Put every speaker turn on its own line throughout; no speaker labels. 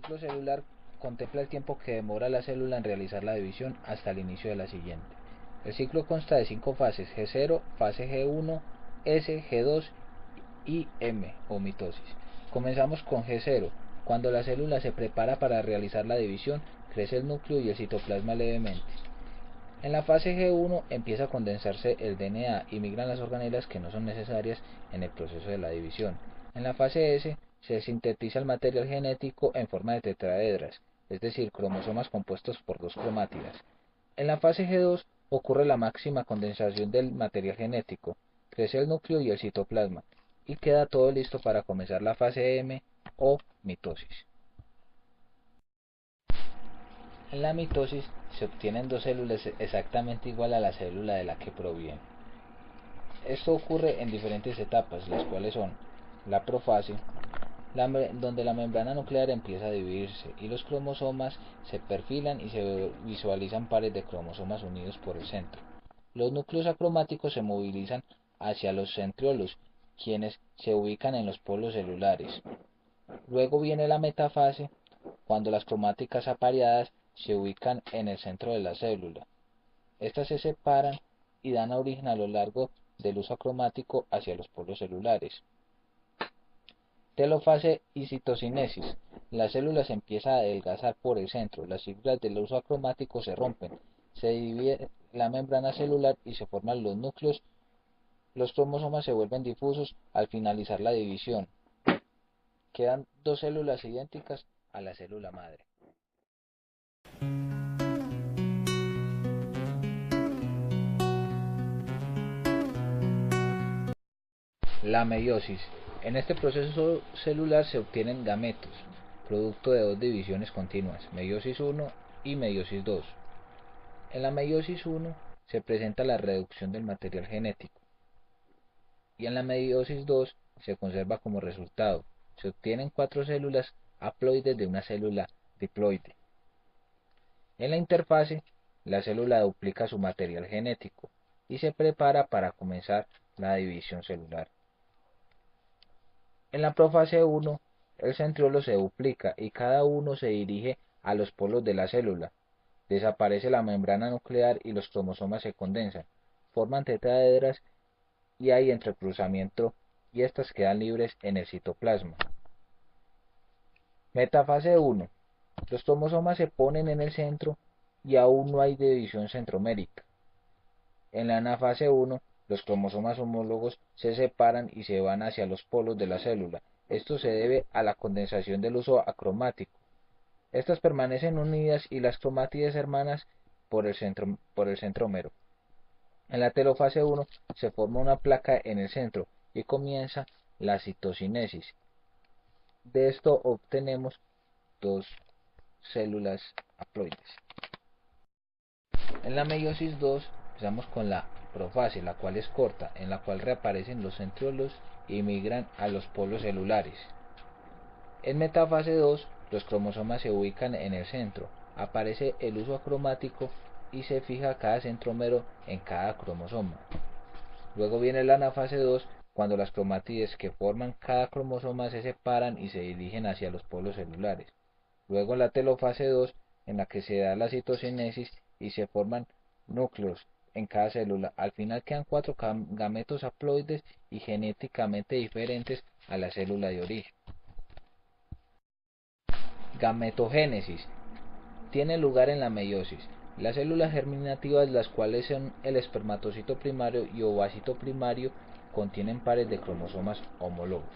ciclo celular contempla el tiempo que demora la célula en realizar la división hasta el inicio de la siguiente. El ciclo consta de 5 fases: G0, fase G1, S, G2 y M o mitosis. Comenzamos con G0. Cuando la célula se prepara para realizar la división, crece el núcleo y el citoplasma levemente. En la fase G1 empieza a condensarse el DNA y migran las organelas que no son necesarias en el proceso de la división. En la fase S se sintetiza el material genético en forma de tetraedras, es decir, cromosomas compuestos por dos cromátidas. En la fase G2 ocurre la máxima condensación del material genético, crece el núcleo y el citoplasma, y queda todo listo para comenzar la fase M o mitosis. En la mitosis se obtienen dos células exactamente igual a la célula de la que provienen. Esto ocurre en diferentes etapas, las cuales son la profase, donde la membrana nuclear empieza a dividirse y los cromosomas se perfilan y se visualizan pares de cromosomas unidos por el centro. Los núcleos acromáticos se movilizan hacia los centriolos, quienes se ubican en los polos celulares. Luego viene la metafase, cuando las cromáticas apareadas se ubican en el centro de la célula. Estas se separan y dan origen a lo largo del uso acromático hacia los polos celulares. Telofase y citocinesis. La célula se empieza a adelgazar por el centro, las fibras del uso acromático se rompen, se divide la membrana celular y se forman los núcleos. Los cromosomas se vuelven difusos al finalizar la división. Quedan dos células idénticas a la célula madre. La meiosis. En este proceso celular se obtienen gametos, producto de dos divisiones continuas, meiosis 1 y meiosis 2. En la meiosis 1 se presenta la reducción del material genético y en la meiosis 2 se conserva como resultado. Se obtienen 4 células haploides de una célula diploide. En la interfase, la célula duplica su material genético y se prepara para comenzar la división celular. En la profase 1, el centriolo se duplica y cada uno se dirige a los polos de la célula. Desaparece la membrana nuclear y los cromosomas se condensan, forman tetraedras y hay entrecruzamiento y estas quedan libres en el citoplasma. Metafase 1. Los cromosomas se ponen en el centro y aún no hay división centromérica. En la anafase 1, los cromosomas homólogos se separan y se van hacia los polos de la célula. Esto se debe a la condensación del uso acromático. Estas permanecen unidas y las cromátides hermanas por el centrómero. En la telofase 1 se forma una placa en el centro y comienza la citocinesis. De esto obtenemos dos células haploides. En la meiosis 2 empezamos con la profase, la cual es corta, en la cual reaparecen los centriolos y migran a los polos celulares. En metafase 2 los cromosomas se ubican en el centro, aparece el uso acromático y se fija cada centrómero en cada cromosoma. Luego viene la anafase 2, cuando las cromátides que forman cada cromosoma se separan y se dirigen hacia los polos celulares. Luego la telofase 2, en la que se da la citocinesis y se forman núcleos en cada célula. Al final quedan 4 gametos haploides y genéticamente diferentes a la célula de origen. Gametogénesis. Tiene lugar en la meiosis. Las células germinativas, las cuales son el espermatocito primario y ovacito primario, contienen pares de cromosomas homólogos.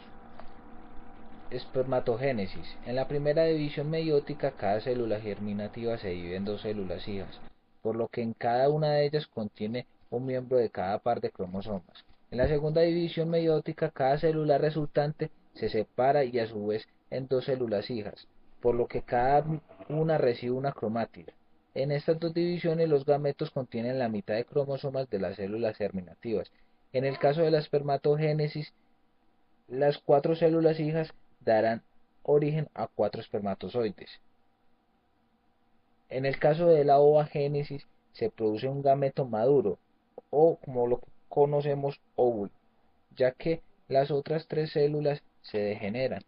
Espermatogénesis. En la primera división meiótica, cada célula germinativa se divide en dos células hijas, por lo que en cada una de ellas contiene un miembro de cada par de cromosomas. En la segunda división meiótica, cada célula resultante se separa y a su vez en dos células hijas, por lo que cada una recibe una cromátida. En estas dos divisiones los gametos contienen la mitad de cromosomas de las células germinativas. En el caso de la espermatogénesis, las 4 células hijas darán origen a 4 espermatozoides. En el caso de la ovagénesis se produce un gameto maduro o como lo conocemos óvulo, ya que las otras 3 células se degeneran.